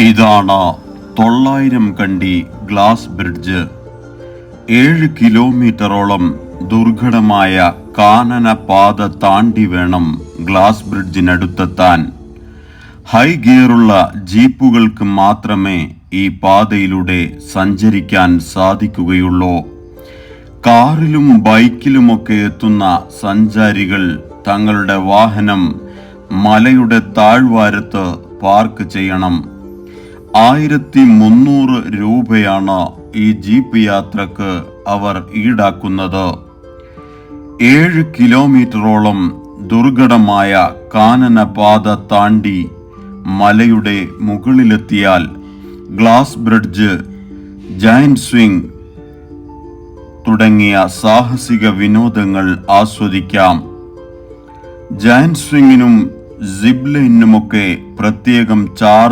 ഇതാണ് 900 കണ്ടി glass bridge. 7 കിലോമീറ്ററോളം ദുർഘടമായ കാനന പാത താണ്ടി വേണം ഗ്ലാസ് ബ്രിഡ്ജിനടുത്തെത്താൻ. ഹൈ ഗിയറുള്ള ജീപ്പുകൾക്ക് മാത്രമേ ഈ പാതയിലൂടെ സഞ്ചരിക്കാൻ സാധിക്കുകയുള്ളൂ. കാറിലും ബൈക്കിലുമൊക്കെ എത്തുന്ന സഞ്ചാരികൾ തങ്ങളുടെ വാഹനം മലയുടെ താഴ്വാരത്ത് പാർക്ക് ചെയ്യണം. 1300 രൂപയാണ് ഈ ജീപ്പ് യാത്രക്ക് അവർ ഈടാക്കുന്നത്. 7 കിലോമീറ്ററോളം ദുർഘടമായ കാനനപാത താണ്ടി മലയുടെ മുകളിലെത്തിയാൽ ഗ്ലാസ് ബ്രിഡ്ജ്, ജയന്റ് സ്വിംഗ് തുടങ്ങിയ സാഹസിക വിനോദങ്ങൾ ആസ്വദിക്കാം. ജയന്റ് സ്വിംഗിനും സിപ്പ് ലൈനിനുമൊക്കെ പ്രത്യേകം ചാർജ്